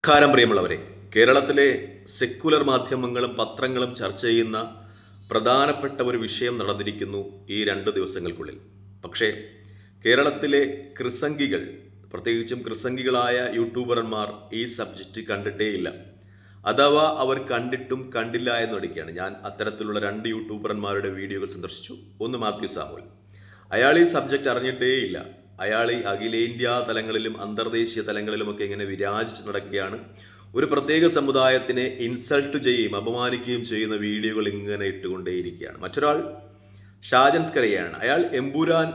നമസ്കാരം പ്രിയമുള്ളവരെ, കേരളത്തിലെ സെക്കുലർ മാധ്യമങ്ങളും പത്രങ്ങളും ചർച്ച ചെയ്യുന്ന പ്രധാനപ്പെട്ട ഒരു വിഷയം നടന്നിരിക്കുന്നു ഈ 2 ദിവസങ്ങൾക്കുള്ളിൽ. പക്ഷേ കേരളത്തിലെ ക്രിസംഗികൾ, പ്രത്യേകിച്ചും ക്രിസംഗികളായ യൂട്യൂബർമാർ ഈ സബ്ജക്റ്റ് കണ്ടിട്ടേയില്ല. അഥവാ അവർ കണ്ടിട്ടും കണ്ടില്ല എന്നൊടിക്കുകയാണ്. ഞാൻ അത്തരത്തിലുള്ള 2 യൂട്യൂബർമാരുടെ വീഡിയോകൾ സന്ദർശിച്ചു. ഒന്ന് മാത്യു സാമുവൽ. അയാൾ ഈ സബ്ജക്റ്റ് അറിഞ്ഞിട്ടേയില്ല. അയാൾ ഈ അഖിലേന്ത്യാ തലങ്ങളിലും അന്തർദേശീയ തലങ്ങളിലുമൊക്കെ ഇങ്ങനെ വിരാജിച്ച് നടക്കുകയാണ്. ഒരു പ്രത്യേക സമുദായത്തിനെ ഇൻസൾട്ട് ചെയ്യുകയും അപമാനിക്കുകയും ചെയ്യുന്ന വീഡിയോകൾ ഇങ്ങനെ ഇട്ടുകൊണ്ടേയിരിക്കുകയാണ്. മറ്റൊരാൾ ഷാജൻ സ്കറിയയാണ്. അയാൾ എമ്പുരാൻ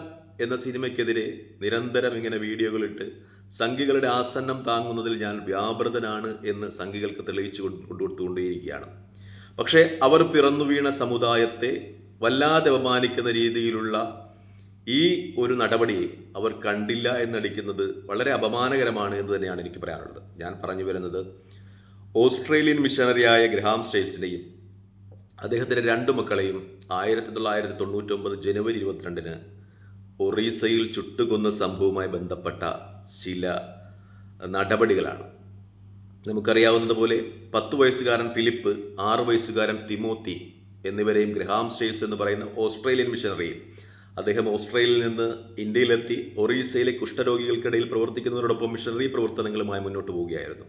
എന്ന സിനിമയ്ക്കെതിരെ നിരന്തരം ഇങ്ങനെ വീഡിയോകൾ ഇട്ട് സംഘികളുടെ ആസന്നം താങ്ങുന്നതിൽ ഞാൻ വ്യാപൃതനാണ് എന്ന് സംഘികൾക്ക് തെളിയിച്ചു കൊടുത്തുകൊണ്ടേയിരിക്കുകയാണ്. പക്ഷേ അവർ പിറന്നു വീണ സമുദായത്തെ വല്ലാതെ അപമാനിക്കുന്ന രീതിയിലുള്ള ഈ ഒരു നടപടിയെ അവർ കണ്ടില്ല എന്നടിക്കുന്നത് വളരെ അപമാനകരമാണ് എന്ന് തന്നെയാണ് എനിക്ക് പറയാനുള്ളത്. ഞാൻ പറഞ്ഞു വരുന്നത് ഓസ്ട്രേലിയൻ മിഷണറിയായ ഗ്രഹാം സ്റ്റെയിൻസിനെയും അദ്ദേഹത്തിൻ്റെ 2 മക്കളെയും 1999 ജനുവരി 22 ഒറീസയിൽ ചുട്ടുകൊന്ന സംഭവവുമായി ബന്ധപ്പെട്ട ചില നടപടികളാണ്. നമുക്കറിയാവുന്നതുപോലെ 10 വയസ്സുകാരൻ ഫിലിപ്പ്, 6 വയസ്സുകാരൻ തിമോത്തി എന്നിവരെയും ഗ്രഹാം സ്റ്റെയിൻസ് എന്ന് പറയുന്ന ഓസ്ട്രേലിയൻ മിഷണറിയും അദ്ദേഹം ഓസ്ട്രേലിയയിൽ നിന്ന് ഇന്ത്യയിലെത്തി ഒറീസയിലെ കുഷ്ഠരോഗികൾക്കിടയിൽ പ്രവർത്തിക്കുന്നതിനോടൊപ്പം മിഷണറി പ്രവർത്തനങ്ങളുമായി മുന്നോട്ട് പോവുകയായിരുന്നു.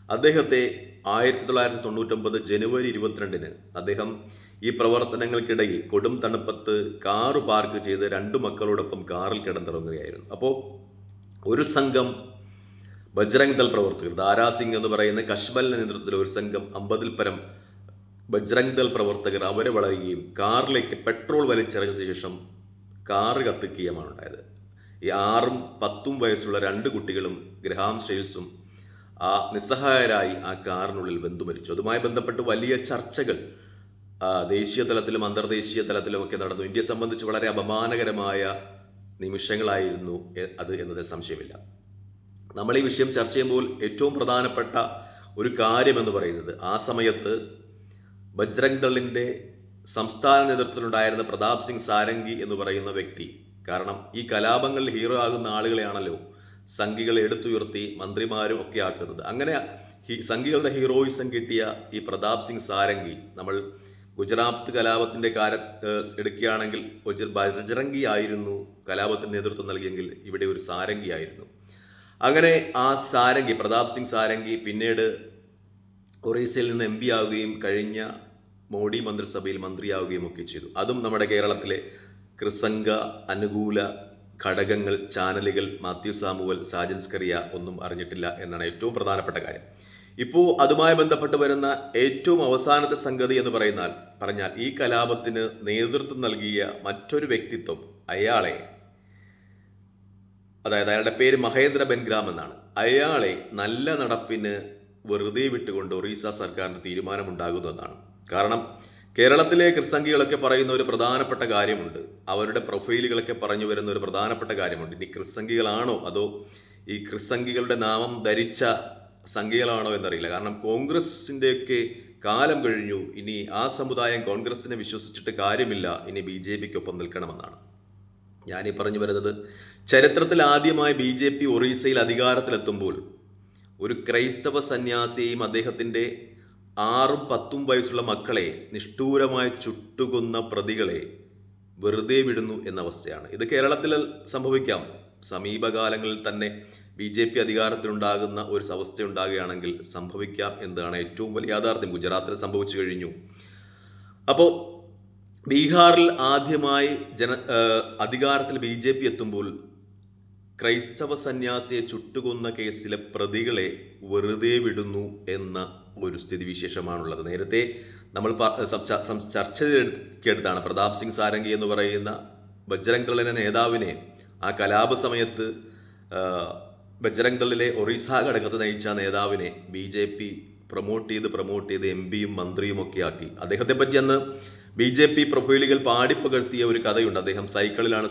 അദ്ദേഹത്തെ 1999 ജനുവരി 22 അദ്ദേഹം ഈ പ്രവർത്തനങ്ങൾക്കിടയിൽ കൊടും തണുപ്പത്ത് കാറ് പാർക്ക് ചെയ്ത് 2 മക്കളോടൊപ്പം കാറിൽ കിടന്നിറങ്ങുകയായിരുന്നു. അപ്പോൾ ഒരു സംഘം ബജ്രംഗ് ദൾ പ്രവർത്തകർ, ദാരാ സിംഗ് എന്ന് പറയുന്ന കശ്മലിന്റെ നേതൃത്വത്തിൽ ഒരു സംഘം 50-ൽ പരം ബജ്രംഗ് ദൾ പ്രവർത്തകർ അവരെ വളരുകയും കാറിലേക്ക് പെട്രോൾ വലിച്ചെറിഞ്ഞതിന് ശേഷം കാറ് കത്തിക്കുകയുമാണ് ഉണ്ടായത്. ഈ 6ഉം 10ഉം വയസ്സുള്ള 2 കുട്ടികളും ഗ്രഹാം സ്റ്റെയിൻസും നിസ്സഹായരായി ആ കാറിനുള്ളിൽ വെന്തു മരിച്ചു. അതുമായി ബന്ധപ്പെട്ട് വലിയ ചർച്ചകൾ ദേശീയ തലത്തിലും അന്തർദേശീയ തലത്തിലുമൊക്കെ നടന്നു. ഇന്ത്യയെ സംബന്ധിച്ച് വളരെ അപമാനകരമായ നിമിഷങ്ങളായിരുന്നു അത് എന്നതിൽ സംശയമില്ല. നമ്മൾ ഈ വിഷയം ചർച്ച ചെയ്യുമ്പോൾ ഏറ്റവും പ്രധാനപ്പെട്ട ഒരു കാര്യമെന്ന് പറയുന്നത് ആ സമയത്ത് ബജ്രംഗ് ദളിൻ്റെ സംസ്ഥാന നേതൃത്വത്തിലുണ്ടായിരുന്ന പ്രതാപ് സിംഗ് സാരംഗി എന്ന് പറയുന്ന വ്യക്തി, കാരണം ഈ കലാപങ്ങളിൽ ഹീറോ ആകുന്ന ആളുകളെയാണല്ലോ സംഘികളെ എടുത്തുയർത്തി മന്ത്രിമാരും ഒക്കെ ആക്കുന്നത്. അങ്ങനെ സംഘികളുടെ ഹീറോയിസം കിട്ടിയ ഈ പ്രതാപ് സിംഗ് സാരംഗി, നമ്മൾ ഗുജറാത്ത് കലാപത്തിൻ്റെ എടുക്കുകയാണെങ്കിൽ ബജ്രംഗി ആയിരുന്നു കലാപത്തിന് നേതൃത്വം നൽകിയെങ്കിൽ ഇവിടെ ഒരു സാരംഗി ആയിരുന്നു. അങ്ങനെ ആ സാരംഗി, പ്രതാപ് സിംഗ് സാരംഗി, പിന്നീട് ഒറീസയിൽ നിന്ന് MP ആവുകയും കഴിഞ്ഞ മോഡി മന്ത്രിസഭയിൽ മന്ത്രിയാവുകയും ഒക്കെ ചെയ്തു. അതും നമ്മുടെ കേരളത്തിലെ ക്രിസംഗ അനുകൂല ഘടകങ്ങൾ, ചാനലുകൾ, മാത്യു സാമുവൽ, ഷാജൻ സ്കറിയ ഒന്നും അറിഞ്ഞിട്ടില്ല എന്നാണ് ഏറ്റവും പ്രധാനപ്പെട്ട കാര്യം. ഇപ്പോൾ അതുമായി ബന്ധപ്പെട്ട് വരുന്ന ഏറ്റവും അവസാനത്തെ സംഗതി എന്ന് പറഞ്ഞാൽ ഈ കലാപത്തിന് നേതൃത്വം നൽകിയ മറ്റൊരു വ്യക്തിത്വം, അതായത് അയാളുടെ പേര് മഹേന്ദ്ര ബെൻഗ്രാം എന്നാണ്. അയാളെ നല്ല നടപ്പിന് വെറുതെ വിട്ടുകൊണ്ട് ഒറീസ സർക്കാരിന് തീരുമാനമുണ്ടാകുന്നതാണ്. കാരണം കേരളത്തിലെ ക്രിസംഗികളൊക്കെ പറയുന്ന ഒരു പ്രധാനപ്പെട്ട കാര്യമുണ്ട്, അവരുടെ പ്രൊഫൈലുകളൊക്കെ പറഞ്ഞു വരുന്ന ഒരു പ്രധാനപ്പെട്ട കാര്യമുണ്ട്. ഇനി ക്രിസംഗികളാണോ അതോ ഈ ക്രിസംഗികളുടെ നാമം ധരിച്ച സംഘികളാണോ എന്നറിയില്ല. കാരണം കോൺഗ്രസിൻ്റെയൊക്കെ കാലം കഴിഞ്ഞു. ഇനി ആ സമുദായം കോൺഗ്രസിനെ വിശ്വസിച്ചിട്ട് കാര്യമില്ല, ഇനി BJPക്കൊപ്പം നിൽക്കണമെന്നാണ്. ഞാനീ പറഞ്ഞു വരുന്നത്, ചരിത്രത്തിൽ ആദ്യമായി BJP ഒറീസയിൽ അധികാരത്തിലെത്തുമ്പോൾ ഒരു ക്രൈസ്തവ സന്യാസിയെയും അദ്ദേഹത്തിൻ്റെ 6ഉം 10ഉം വയസ്സുള്ള മക്കളെ നിഷ്ഠൂരമായി ചുട്ടുകൊന്ന പ്രതികളെ വെറുതെ വിടുന്നു എന്ന അവസ്ഥയാണ്. ഇത് കേരളത്തിൽ സംഭവിക്കാം. സമീപകാലങ്ങളിൽ തന്നെ BJP അധികാരത്തിലുണ്ടാകുന്ന ഒരു അവസ്ഥ ഉണ്ടാകുകയാണെങ്കിൽ സംഭവിക്കാം എന്നതാണ് ഏറ്റവും വലിയ യാഥാർത്ഥ്യം. ഗുജറാത്തിൽ സംഭവിച്ചു കഴിഞ്ഞു. അപ്പോൾ ബീഹാറിൽ ആദ്യമായി അധികാരത്തിൽ BJP എത്തുമ്പോൾ ക്രൈസ്തവ സന്യാസിയെ ചുട്ടുകൊന്ന കേസിലെ പ്രതികളെ വെറുതെ വിടുന്നു എന്ന ഒരു സ്ഥിതിവിശേഷമാണുള്ളത്. നേരത്തെ നമ്മൾ ചർച്ച ചെയ്തെടുത്താണ് പ്രതാപ് സിംഗ് സാരംഗി എന്ന് പറയുന്ന ബജ്രംഗ് ദളിലെ നേതാവിനെ ആ കലാപ സമയത്ത് ബജ്രംഗ് ദളിലെ ഒറീസ ഘടകത്തെ നയിച്ച നേതാവിനെ BJP പ്രൊമോട്ട് ചെയ്ത് MP-യും മന്ത്രിയും ഒക്കെ ആക്കി. അദ്ദേഹത്തെ പറ്റി അന്ന് BJP പ്രൊഫൈലുകൾ പാടിപ്പകർത്തിയ ഒരു കഥയുണ്ട്. അദ്ദേഹം സൈക്കിളിലാണ്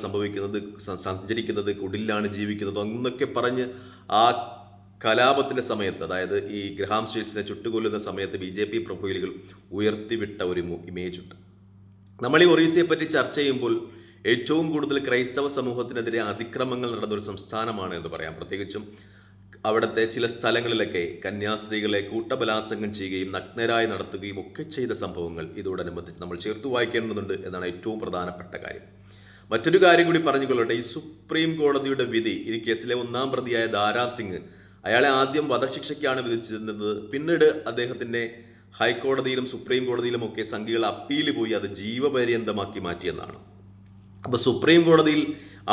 സഞ്ചരിക്കുന്നത്, കുടിലാണ് ജീവിക്കുന്നത് എന്നൊക്കെ പറഞ്ഞ് ആ കലാപത്തിൻ്റെ സമയത്ത്, അതായത് ഈ ഗ്രഹാം സ്റ്റെയിൻസിനെ ചുട്ടുകൊല്ലുന്ന സമയത്ത് BJP പ്രൊഫൈലുകൾ ഉയർത്തിവിട്ട ഒരു ഇമേജ് ഉണ്ട്. നമ്മൾ ഈ ഒറീസയെ പറ്റി ചർച്ച ചെയ്യുമ്പോൾ ഏറ്റവും കൂടുതൽ ക്രൈസ്തവ സമൂഹത്തിനെതിരെ അതിക്രമങ്ങൾ നടന്ന ഒരു സംസ്ഥാനമാണ് എന്ന് പറയാം. പ്രത്യേകിച്ചും അവിടുത്തെ ചില സ്ഥലങ്ങളിലൊക്കെ കന്യാസ്ത്രീകളെ കൂട്ടബലാത്സംഗം ചെയ്യുകയും നഗ്നരായി നടത്തുകയും ഒക്കെ ചെയ്ത സംഭവങ്ങൾ ഇതോടനുബന്ധിച്ച് നമ്മൾ ചേർത്ത് വായിക്കേണ്ടതുണ്ട് എന്നാണ് ഏറ്റവും പ്രധാനപ്പെട്ട കാര്യം. മറ്റൊരു കാര്യം കൂടി പറഞ്ഞുകൊള്ളട്ടെ. ഈ സുപ്രീം കോടതിയുടെ വിധി, ഈ കേസിലെ 1-ാം പ്രതിയായ ധാരാം സിംഗ്, അയാളെ ആദ്യം വധശിക്ഷയ്ക്കാണ് വിധിച്ചിരുന്നത്. പിന്നീട് അദ്ദേഹത്തിൻ്റെ ഹൈക്കോടതിയിലും സുപ്രീം കോടതിയിലും ഒക്കെ സംഖ്യകൾ അപ്പീൽ പോയി അത് ജീവപര്യന്തമാക്കി മാറ്റിയെന്നാണ്. അപ്പോൾ സുപ്രീം കോടതിയിൽ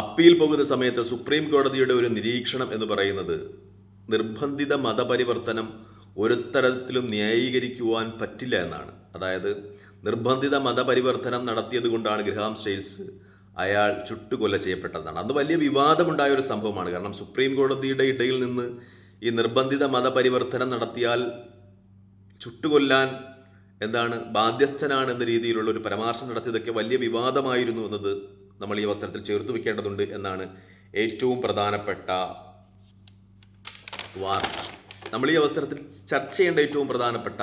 അപ്പീൽ പോകുന്ന സമയത്ത് സുപ്രീം കോടതിയുടെ ഒരു നിരീക്ഷണം എന്ന് പറയുന്നത് നിർബന്ധിത മതപരിവർത്തനം ഒരു തരത്തിലും ന്യായീകരിക്കുവാൻ പറ്റില്ല എന്നാണ്. അതായത് നിർബന്ധിത മതപരിവർത്തനം നടത്തിയത് കൊണ്ടാണ് ഗ്രഹാം സ്റ്റെയിൻസ് അയാൾ ചുട്ടുകൊല ചെയ്യപ്പെട്ടതാണ്. അന്ന് വലിയ വിവാദമുണ്ടായ ഒരു സംഭവമാണ്. കാരണം സുപ്രീം കോടതിയുടെ ഇടയിൽ നിന്ന് ഈ നിർബന്ധിത മതപരിവർത്തനം നടത്തിയാൽ ചുട്ടുകൊല്ലാൻ ബാധ്യസ്ഥനാണ് എന്ന രീതിയിലുള്ള ഒരു പരാമർശം നടത്തിയതൊക്കെ വലിയ വിവാദമായിരുന്നു എന്നത് നമ്മൾ ഈ അവസരത്തിൽ ചേർത്ത് വെക്കേണ്ടതുണ്ട് എന്നാണ് ഏറ്റവും പ്രധാനപ്പെട്ട വാർത്ത. നമ്മൾ ഈ അവസരത്തിൽ ചർച്ച ചെയ്യേണ്ട ഏറ്റവും പ്രധാനപ്പെട്ട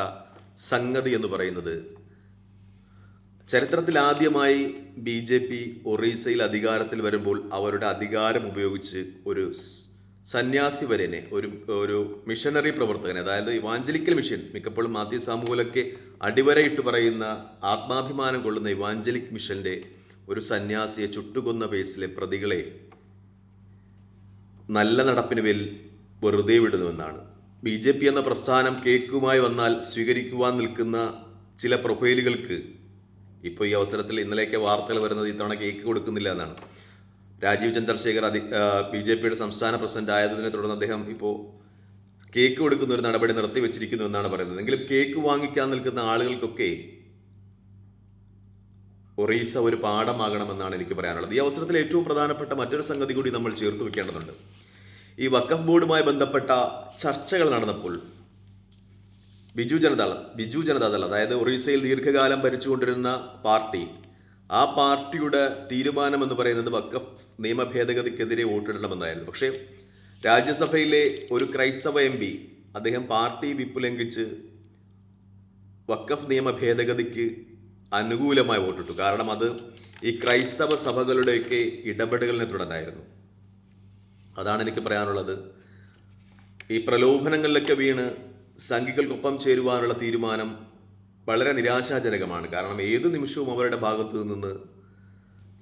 സംഗതി എന്ന് പറയുന്നത്, ചരിത്രത്തിൽ ആദ്യമായി BJP ഒറീസയിൽ അധികാരത്തിൽ വരുമ്പോൾ അവരുടെ അധികാരം ഉപയോഗിച്ച് ഒരു സന്യാസി വരനെ, ഒരു മിഷനറി പ്രവർത്തകനെ, അതായത് ഇവാഞ്ചലിക്കൽ മിഷൻ, മിക്കപ്പോഴും മാത്യു സാമുവലൊക്കെ അടിവരയിട്ട് പറയുന്ന ആത്മാഭിമാനം കൊള്ളുന്ന ഇവാഞ്ചലിക് മിഷന്റെ ഒരു സന്യാസിയെ ചുട്ടുകൊന്ന കേസിലെ പ്രതികളെ നല്ല നടപ്പിന് വെറുതെ വിടുന്നുവെന്നാണ്. BJP എന്ന പ്രസ്ഥാനം കേക്കുമായി വന്നാൽ സ്വീകരിക്കുവാൻ നിൽക്കുന്ന ചില പ്രൊഫൈലുകൾക്ക് ഇപ്പോൾ ഈ അവസരത്തിൽ ഇന്നലെയൊക്കെ വാർത്തകൾ വരുന്നത് ഇത്തവണ കേക്ക് കൊടുക്കുന്നില്ല എന്നാണ്. രാജീവ് ചന്ദ്രശേഖർ BJPയുടെ സംസ്ഥാന പ്രസിഡന്റ് ആയതിനെ തുടർന്ന് അദ്ദേഹം ഇപ്പോൾ കേക്ക് കൊടുക്കുന്ന ഒരു നടപടി നിർത്തിവെച്ചിരിക്കുന്നു എന്നാണ് പറയുന്നത്. എങ്കിലും കേക്ക് വാങ്ങിക്കാൻ നിൽക്കുന്ന ആളുകൾക്കൊക്കെ ഒറീസ ഒരു പാഠമാകണമെന്നാണ് എനിക്ക് പറയാനുള്ളത്. ഈ അവസരത്തിൽ ഏറ്റവും പ്രധാനപ്പെട്ട മറ്റൊരു സംഗതി കൂടി നമ്മൾ ചേർത്ത് വെക്കേണ്ടതുണ്ട്. ഈ വഖഫ് ബോർഡുമായി ബന്ധപ്പെട്ട ചർച്ചകൾ നടന്നപ്പോൾ ബിജു ജനതാദൾ, അതായത് ഒറീസയിൽ ദീർഘകാലം ഭരിച്ചുകൊണ്ടിരുന്ന പാർട്ടി, ആ പാർട്ടിയുടെ തീരുമാനം എന്ന് പറയുന്നത് വഖഫ് നിയമ ഭേദഗതിക്കെതിരെ വോട്ടിടണമെന്നായിരുന്നു. പക്ഷേ രാജ്യസഭയിലെ ഒരു ക്രൈസ്തവ MP അദ്ദേഹം പാർട്ടി വിപ്പ് ലംഘിച്ച് വഖഫ് നിയമ ഭേദഗതിക്ക് അനുകൂലമായി വോട്ടിട്ടു. കാരണം അത് ഈ ക്രൈസ്തവ സഭകളുടെയൊക്കെ ഇടപെടലിനെ തുടർന്നായിരുന്നു. അതാണ് എനിക്ക് പറയാനുള്ളത്. ഈ പ്രലോഭനങ്ങളിലൊക്കെ വീണ് സംഘികൾക്കൊപ്പം ചേരുവാനുള്ള തീരുമാനം വളരെ നിരാശാജനകമാണ്. കാരണം ഏതു നിമിഷവും അവരുടെ ഭാഗത്തു നിന്ന്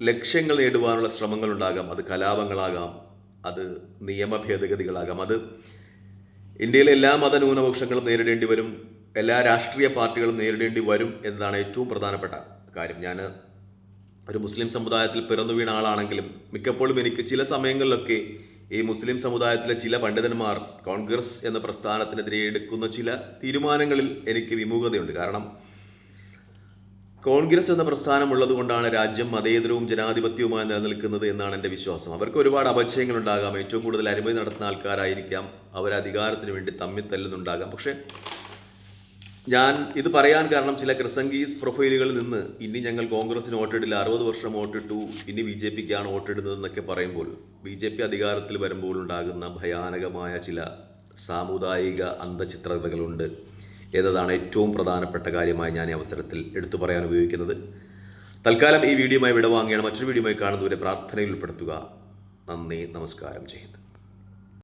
ലക്ഷ്യങ്ങൾ നേടുവാനുള്ള ശ്രമങ്ങളുണ്ടാകാം. അത് കലാപങ്ങളാകാം, അത് നിയമ ഭേദഗതികളാകാം, അത് ഇന്ത്യയിലെ എല്ലാ മതന്യൂനപക്ഷങ്ങളും നേരിടേണ്ടി വരും, എല്ലാ രാഷ്ട്രീയ പാർട്ടികളും നേരിടേണ്ടി വരും എന്നതാണ് ഏറ്റവും പ്രധാനപ്പെട്ട കാര്യം. ഞാൻ ഒരു മുസ്ലിം സമുദായത്തിൽ പിറന്നു വീണ ആളാണെങ്കിലും മിക്കപ്പോഴും എനിക്ക് ചില സമയങ്ങളിലൊക്കെ ഈ മുസ്ലിം സമുദായത്തിലെ ചില പണ്ഡിതന്മാർ കോൺഗ്രസ് എന്ന പ്രസ്ഥാനത്തിനെതിരെ എടുക്കുന്ന ചില തീരുമാനങ്ങളിൽ എനിക്ക് വിമുഖതയുണ്ട്. കാരണം കോൺഗ്രസ് എന്ന പ്രസ്ഥാനം ഉള്ളത് കൊണ്ടാണ് രാജ്യം മതേതരവും ജനാധിപത്യവുമായി നിലനിൽക്കുന്നത് എന്നാണ് എൻ്റെ വിശ്വാസം. അവർക്ക് ഒരുപാട് അപചയങ്ങൾ ഉണ്ടാകാം, ഏറ്റവും കൂടുതൽ അഴിമതി നടത്തുന്ന ആൾക്കാരായിരിക്കാം, അവർ അധികാരത്തിന് വേണ്ടി തമ്മിൽ തല്ലുന്നുണ്ടാകാം. പക്ഷേ ഞാൻ ഇത് പറയാൻ കാരണം ചില ക്രിസംഗീസ് പ്രൊഫൈലുകളിൽ നിന്ന് ഇനി ഞങ്ങൾ കോൺഗ്രസിന് വോട്ടിടില്ല, 60 വർഷം വോട്ടിട്ടു, ഇനി BJPക്കാണ് വോട്ടിടുന്നതെന്നൊക്കെ പറയുമ്പോൾ BJP അധികാരത്തിൽ വരുമ്പോൾ ഉണ്ടാകുന്ന ഭയാനകമായ ചില സാമുദായിക അന്തചിത്രതകളുണ്ട് എന്നതാണ് ഏറ്റവും പ്രധാനപ്പെട്ട കാര്യമായി ഞാൻ ഈ അവസരത്തിൽ എടുത്തു പറയാൻ ഉപയോഗിക്കുന്നത്. തൽക്കാലം ഈ വീഡിയോയുമായി വിടവാങ്ങുകയാണ്. മറ്റൊരു വീഡിയോയുമായി കാണുന്നവരെ പ്രാർത്ഥനയിൽ ഉൾപ്പെടുത്തുക. നന്ദി, നമസ്കാരം, ജയ് ഹിന്ദ്.